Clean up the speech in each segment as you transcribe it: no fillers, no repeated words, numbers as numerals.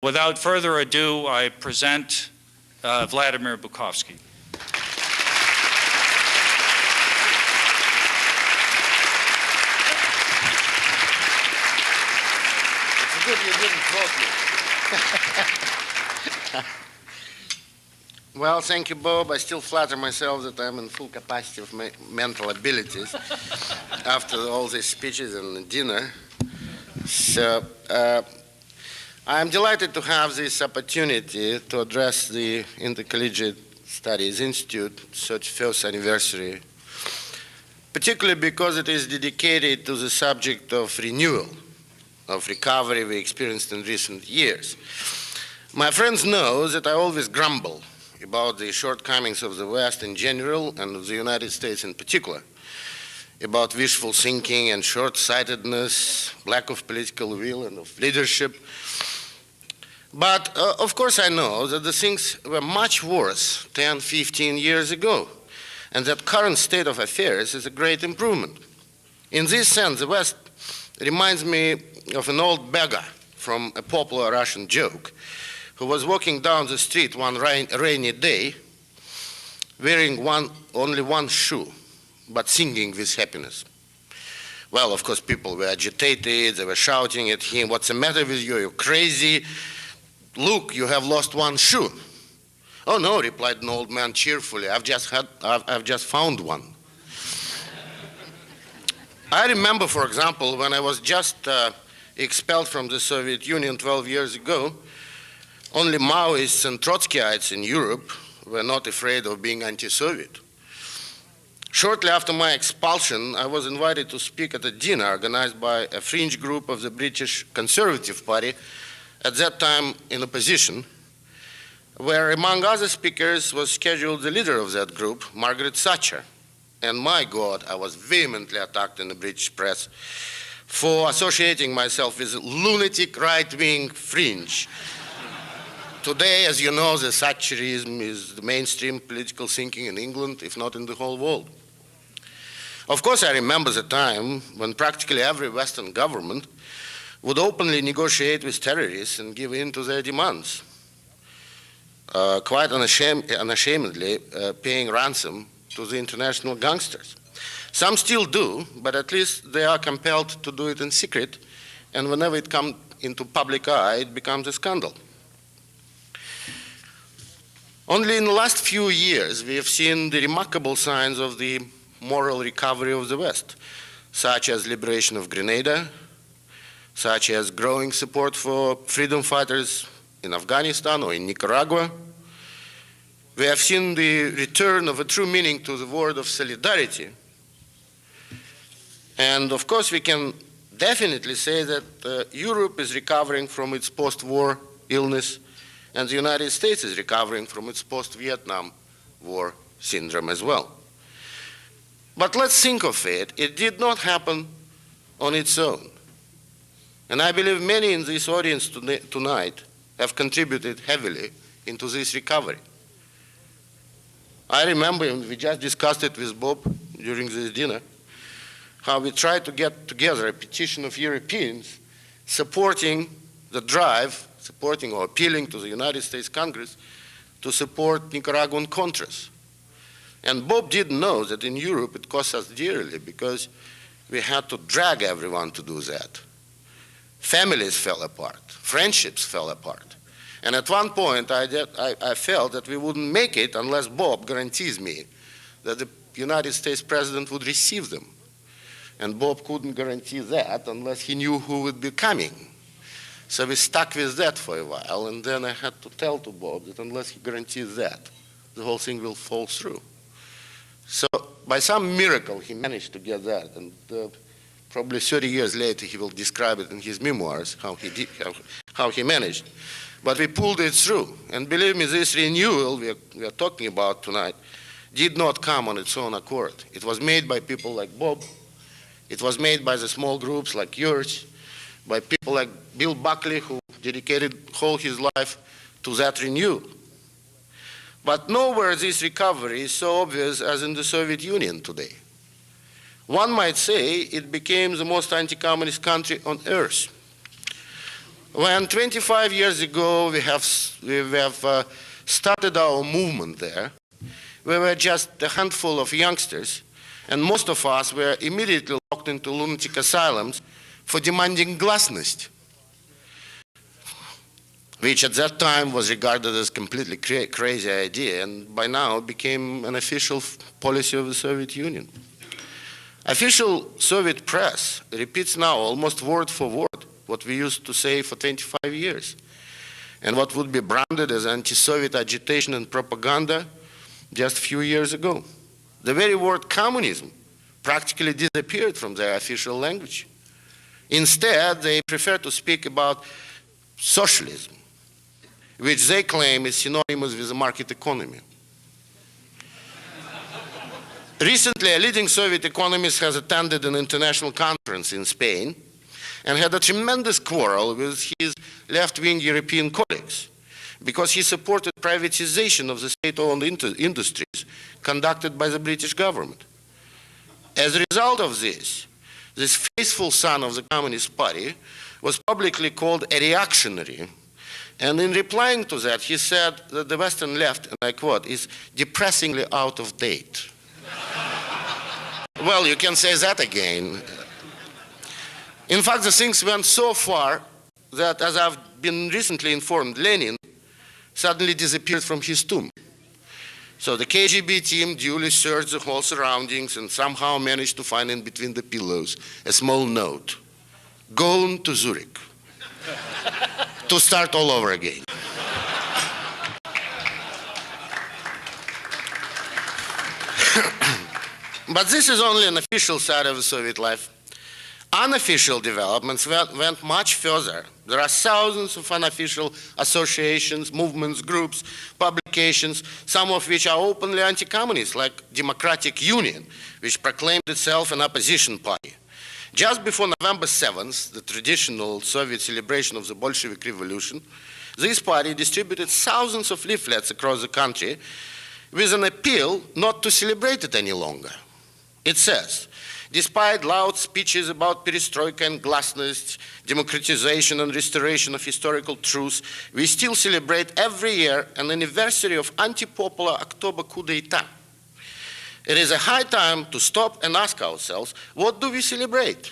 Without further ado, I present Vladimir Bukovsky. It's good you didn't vote me. Well, thank you, Bob. I still flatter myself that I'm in full capacity of my mental abilities after all these speeches and dinner. So, I'm delighted to have this opportunity to address the Intercollegiate Studies Institute 31st anniversary, particularly because it is dedicated to the subject of renewal, of recovery we experienced in recent years. My friends know that I always grumble about the shortcomings of the West in general and of the United States in particular, about wishful thinking and short-sightedness, lack of political will and of leadership. But of course I know that the things were much worse 10, 15 years ago, and that current state of affairs is a great improvement. In this sense, the West reminds me of an old beggar from a popular Russian joke who was walking down the street one rainy day wearing only one shoe, but singing with happiness. Well, of course, people were agitated, they were shouting at him, "What's the matter with you? You're crazy. Look, you have lost one shoe." "Oh no," replied an old man cheerfully, I've just found one." I remember, for example, when I was just expelled from the Soviet Union 12 years ago, only Maoists and Trotskyites in Europe were not afraid of being anti-Soviet. Shortly after my expulsion, I was invited to speak at a dinner organized by a fringe group of the British Conservative Party, at that time in opposition, where among other speakers was scheduled the leader of that group, Margaret Thatcher. And my God, I was vehemently attacked in the British press for associating myself with a lunatic right-wing fringe. Today, as you know, the Thatcherism is the mainstream political thinking in England, if not in the whole world. Of course, I remember the time when practically every Western government would openly negotiate with terrorists and give in to their demands, quite unashamedly paying ransom to the international gangsters. Some still do, but at least they are compelled to do it in secret, and whenever it comes into public eye, it becomes a scandal. Only in the last few years, we have seen the remarkable signs of the moral recovery of the West, such as liberation of Grenada, such as growing support for freedom fighters in Afghanistan or in Nicaragua. We have seen the return of a true meaning to the word of solidarity. And of course, we can definitely say that Europe is recovering from its post-war illness, and the United States is recovering from its post-Vietnam War syndrome as well. But let's think of it. It did not happen on its own. And I believe many in this audience tonight have contributed heavily into this recovery. I remember, and we just discussed it with Bob during this dinner, how we tried to get together a petition of Europeans supporting the drive, supporting or appealing to the United States Congress to support Nicaraguan Contras. And Bob didn't know that in Europe it cost us dearly because we had to drag everyone to do that. Families fell apart, friendships fell apart. And at one point I felt that we wouldn't make it unless Bob guarantees me that the United States president would receive them. And Bob couldn't guarantee that unless he knew who would be coming. So we stuck with that for a while, and then I had to tell to Bob that unless he guarantees that, the whole thing will fall through. So by some miracle, he managed to get that, and probably 30 years later, he will describe it in his memoirs, how he managed. But we pulled it through, and believe me, this renewal we are talking about tonight did not come on its own accord. It was made by people like Bob. It was made by the small groups like yours, by people like Bill Buckley, who dedicated all his life to that renewal. But nowhere this recovery is so obvious as in the Soviet Union today. One might say it became the most anti-communist country on earth. When 25 years ago we have started our movement there, we were just a handful of youngsters, and most of us were immediately locked into lunatic asylums for demanding glasnost, which at that time was regarded as a completely crazy idea, and by now became an official policy of the Soviet Union. Official Soviet press repeats now almost word for word what we used to say for 25 years, and what would be branded as anti-Soviet agitation and propaganda just a few years ago. The very word communism practically disappeared from their official language. Instead, they prefer to speak about socialism, which they claim is synonymous with the market economy. Recently, a leading Soviet economist has attended an international conference in Spain and had a tremendous quarrel with his left-wing European colleagues because he supported privatization of the state-owned industries conducted by the British government. As a result of this faithful son of the Communist Party was publicly called a reactionary, and in replying to that, he said that the Western left, and I quote, is depressingly out of date. Well, you can say that again. In fact, the things went so far that, as I've been recently informed, Lenin suddenly disappeared from his tomb. So the KGB team duly searched the whole surroundings and somehow managed to find in between the pillows a small note. Gone to Zurich. To start all over again. But this is only an official side of the Soviet life. Unofficial developments went much further. There are thousands of unofficial associations, movements, groups, publications, some of which are openly anti-communist, like Democratic Union, which proclaimed itself an opposition party. Just before November 7th, the traditional Soviet celebration of the Bolshevik Revolution, this party distributed thousands of leaflets across the country with an appeal not to celebrate it any longer. It says, despite loud speeches about perestroika and glasnost, democratization and restoration of historical truth, we still celebrate every year an anniversary of anti-popular October coup d'etat. It is a high time to stop and ask ourselves, what do we celebrate?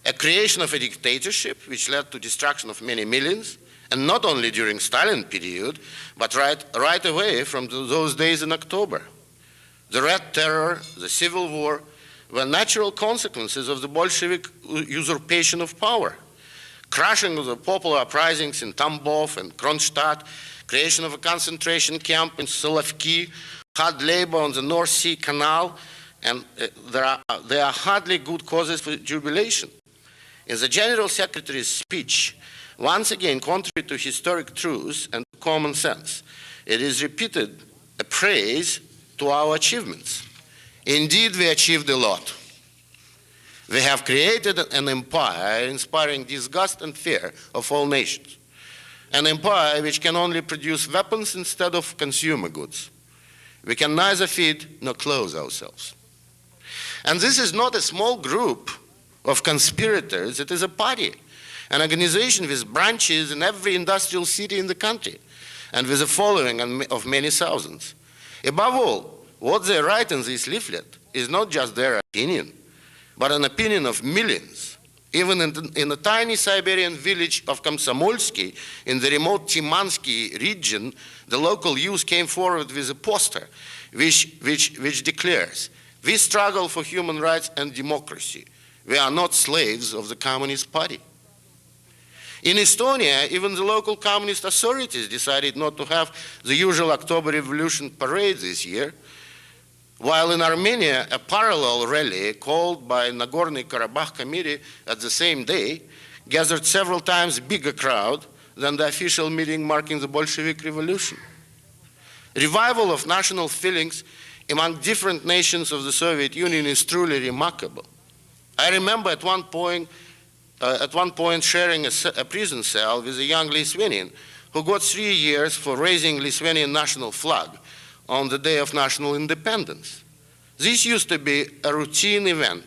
A creation of a dictatorship which led to destruction of many millions, and not only during Stalin period, but right away from those days in October. The Red Terror, the Civil War, were natural consequences of the Bolshevik usurpation of power. Crushing of the popular uprisings in Tambov and Kronstadt, creation of a concentration camp in Solovki, hard labor on the North Sea Canal, and there are hardly good causes for jubilation. In the General Secretary's speech, once again, contrary to historic truths and common sense, it is repeated a praise to our achievements. Indeed, we achieved a lot. We have created an empire inspiring disgust and fear of all nations. An empire which can only produce weapons instead of consumer goods. We can neither feed nor clothe ourselves. And this is not a small group of conspirators, it is a party, an organization with branches in every industrial city in the country, and with a following of many thousands. Above all, what they write in this leaflet is not just their opinion, but an opinion of millions. Even in a tiny Siberian village of Komsomolsky, in the remote Timansky region, the local youth came forward with a poster which declares, "We struggle for human rights and democracy. We are not slaves of the Communist Party." In Estonia, even the local communist authorities decided not to have the usual October Revolution parade this year, while in Armenia, a parallel rally called by Nagorno-Karabakh Committee at the same day gathered several times bigger crowd than the official meeting marking the Bolshevik Revolution. Revival of national feelings among different nations of the Soviet Union is truly remarkable. I remember at one point sharing a prison cell with a young Lithuanian who got 3 years for raising Lithuanian national flag on the day of national independence. This used to be a routine event.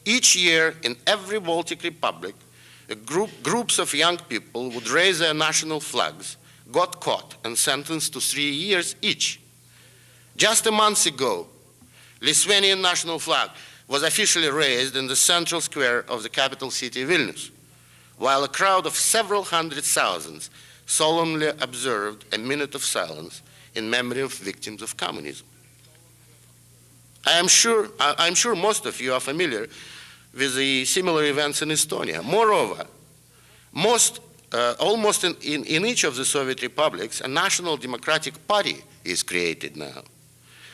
Each year in every Baltic republic, groups of young people would raise their national flags, got caught and sentenced to 3 years each. Just a month ago, Lithuanian national flag was officially raised in the central square of the capital city Vilnius, while a crowd of several hundred thousands solemnly observed a minute of silence in memory of victims of communism. I'm sure most of you are familiar with the similar events in Estonia. Moreover, almost in each of the Soviet republics, a national democratic party is created now.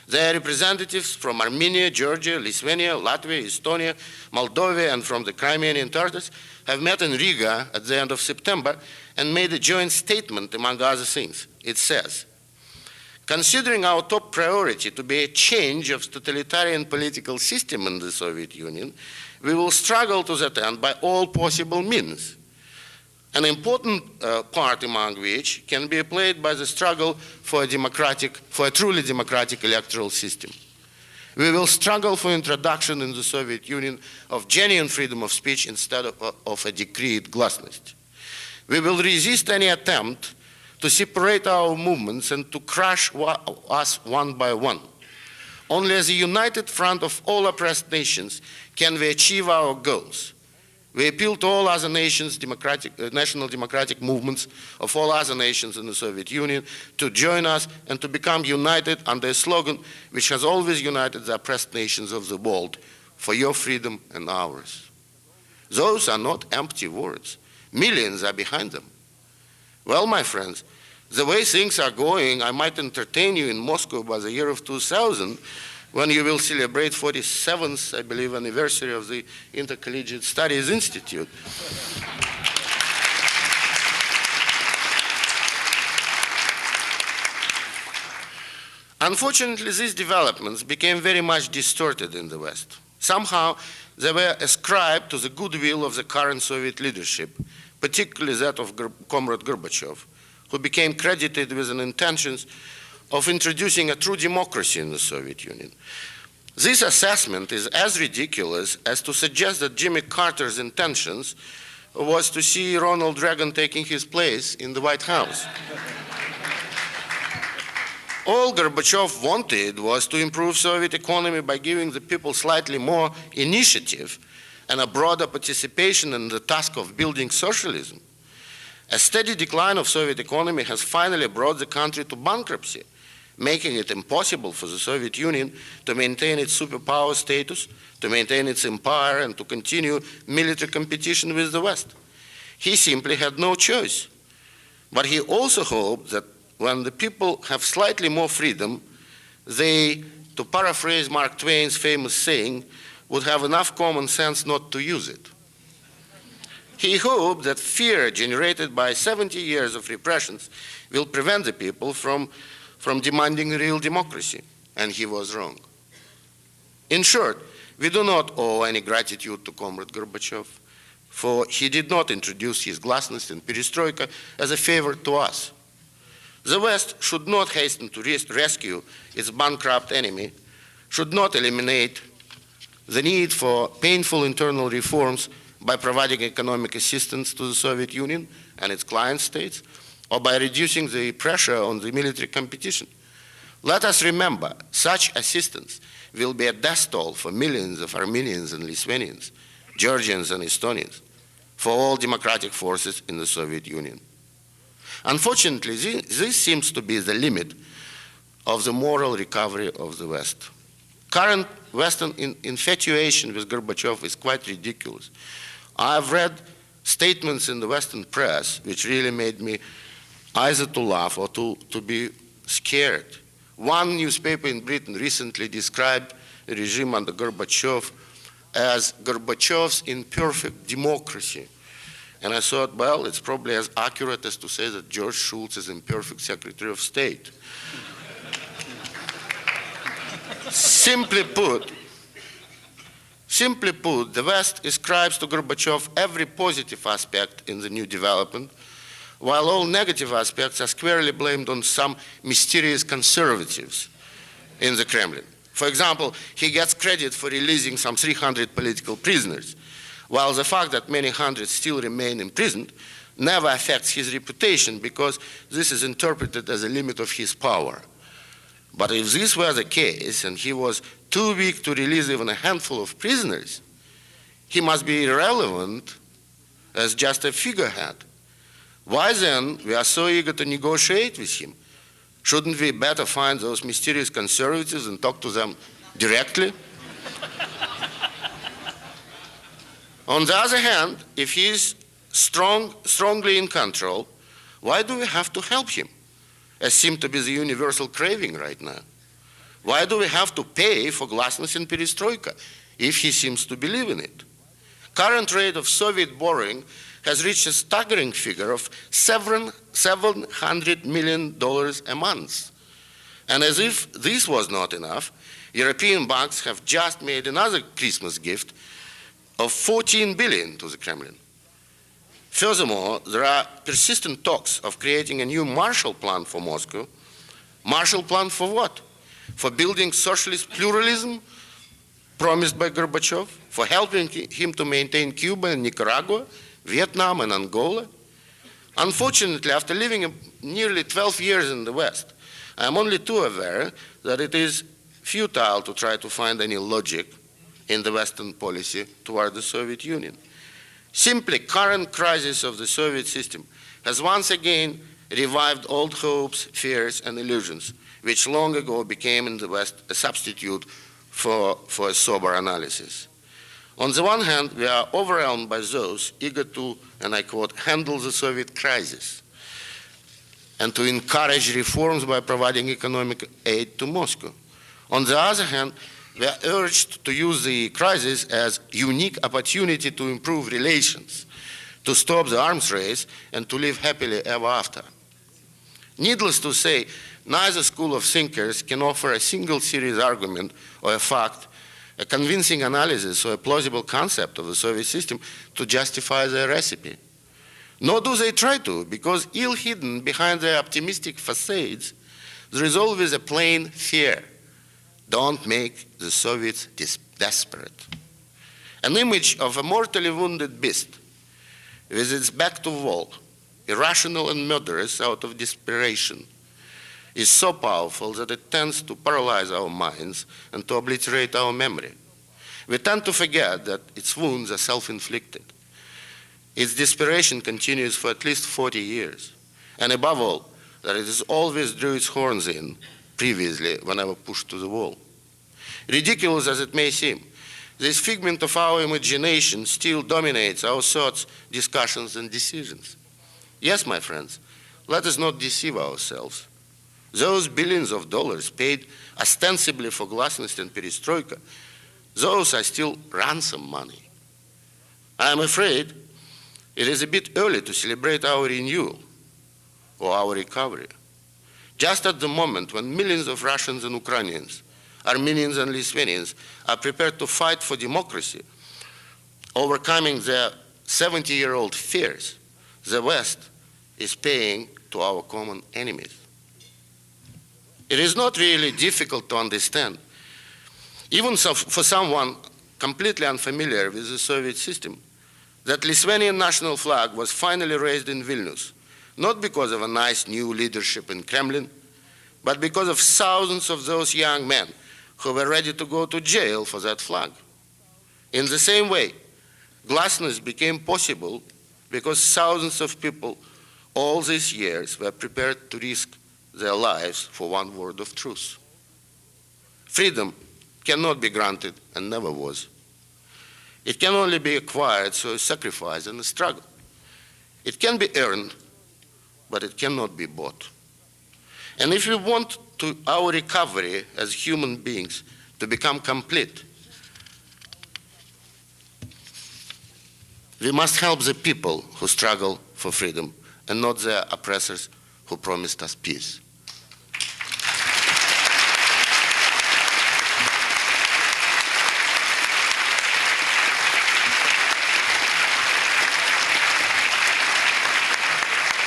Their representatives from Armenia, Georgia, Lithuania, Latvia, Estonia, Moldova, and from the Crimean Tatars have met in Riga at the end of September and made a joint statement, among other things. It says, considering our top priority to be a change of totalitarian political system in the Soviet Union, we will struggle to that end by all possible means. An important part among which can be played by the struggle for a truly democratic electoral system. We will struggle for introduction in the Soviet Union of genuine freedom of speech instead of a decreed glasnost. We will resist any attempt to separate our movements and to crush us one by one. Only as a united front of all oppressed nations can we achieve our goals. We appeal to all other nations, national democratic movements of all other nations in the Soviet Union to join us and to become united under a slogan which has always united the oppressed nations of the world, for your freedom and ours. Those are not empty words. Millions are behind them. Well, my friends, the way things are going, I might entertain you in Moscow by the year of 2000, when you will celebrate 47th, I believe, anniversary of the Intercollegiate Studies Institute. Unfortunately, these developments became very much distorted in the West. Somehow, they were ascribed to the goodwill of the current Soviet leadership, particularly that of Comrade Gorbachev, who became credited with an intentions of introducing a true democracy in the Soviet Union. This assessment is as ridiculous as to suggest that Jimmy Carter's intentions was to see Ronald Reagan taking his place in the White House. All Gorbachev wanted was to improve Soviet economy by giving the people slightly more initiative and a broader participation in the task of building socialism. A steady decline of Soviet economy has finally brought the country to bankruptcy, making it impossible for the Soviet Union to maintain its superpower status, to maintain its empire, and to continue military competition with the West. He simply had no choice. But he also hoped that when the people have slightly more freedom, they, to paraphrase Mark Twain's famous saying, would have enough common sense not to use it. He hoped that fear generated by 70 years of repressions will prevent the people from demanding real democracy, and he was wrong. In short, we do not owe any gratitude to Comrade Gorbachev, for he did not introduce his glasnost and perestroika as a favor to us. The West should not hasten to rescue its bankrupt enemy, should not eliminate the need for painful internal reforms by providing economic assistance to the Soviet Union and its client states, or by reducing the pressure on the military competition. Let us remember, such assistance will be a death toll for millions of Armenians and Lithuanians, Georgians and Estonians, for all democratic forces in the Soviet Union. Unfortunately, this seems to be the limit of the moral recovery of the West. Current Western infatuation with Gorbachev is quite ridiculous. I've read statements in the Western press which really made me either to laugh or to be scared. One newspaper in Britain recently described the regime under Gorbachev as Gorbachev's imperfect democracy. And I thought, well, it's probably as accurate as to say that George Shultz is imperfect Secretary of State. Simply put, the West ascribes to Gorbachev every positive aspect in the new development, while all negative aspects are squarely blamed on some mysterious conservatives in the Kremlin. For example, he gets credit for releasing some 300 political prisoners, while the fact that many hundreds still remain imprisoned never affects his reputation because this is interpreted as a limit of his power. But if this were the case and he was too weak to release even a handful of prisoners, he must be irrelevant as just a figurehead. Why then we are so eager to negotiate with him? Shouldn't we better find those mysterious conservatives and talk to them directly? On the other hand, if he is strongly in control, why do we have to help him, as seems to be the universal craving right now? Why do we have to pay for glasnost and perestroika if he seems to believe in it? Current rate of Soviet borrowing has reached a staggering figure of $700 million a month. And as if this was not enough, European banks have just made another Christmas gift of $14 billion to the Kremlin. Furthermore, there are persistent talks of creating a new Marshall Plan for Moscow. Marshall Plan for what? For building socialist pluralism promised by Gorbachev? For helping him to maintain Cuba and Nicaragua, Vietnam and Angola? Unfortunately, after living nearly 12 years in the West, I am only too aware that it is futile to try to find any logic in the Western policy toward the Soviet Union. Simply, current crisis of the Soviet system has once again revived old hopes, fears, and illusions, which long ago became in the West a substitute for a sober analysis. On the one hand, we are overwhelmed by those eager to, and I quote, handle the Soviet crisis and to encourage reforms by providing economic aid to Moscow. On the other hand, we are urged to use the crisis as unique opportunity to improve relations, to stop the arms race, and to live happily ever after. Needless to say, neither school of thinkers can offer a single serious argument or a fact, a convincing analysis or a plausible concept of the Soviet system to justify their recipe. Nor do they try to, because ill hidden behind their optimistic facades, there is always a plain fear. Don't make the Soviets desperate. An image of a mortally wounded beast with its back to wall, irrational and murderous out of desperation, is so powerful that it tends to paralyze our minds and to obliterate our memory. We tend to forget that its wounds are self-inflicted. Its desperation continues for at least 40 years. And above all, that it has always drew its horns in previously whenever pushed to the wall. Ridiculous as it may seem, this figment of our imagination still dominates our thoughts, discussions, and decisions. Yes, my friends, let us not deceive ourselves. Those billions of dollars paid ostensibly for glasnost and perestroika, those are still ransom money. I am afraid it is a bit early to celebrate our renewal or our recovery. Just at the moment when millions of Russians and Ukrainians, Armenians and Lithuanians are prepared to fight for democracy, overcoming their 70-year-old fears, the West is paying to our common enemies. It is not really difficult to understand, even for someone completely unfamiliar with the Soviet system, that Lithuanian national flag was finally raised in Vilnius, not because of a nice new leadership in Kremlin, but because of thousands of those young men who were ready to go to jail for that flag. In the same way, glasnost became possible because thousands of people all these years were prepared to risk their lives for one word of truth. Freedom cannot be granted and never was. It can only be acquired through a sacrifice and a struggle. It can be earned, but it cannot be bought. And if we want our recovery as human beings to become complete, we must help the people who struggle for freedom and not their oppressors who promised us peace.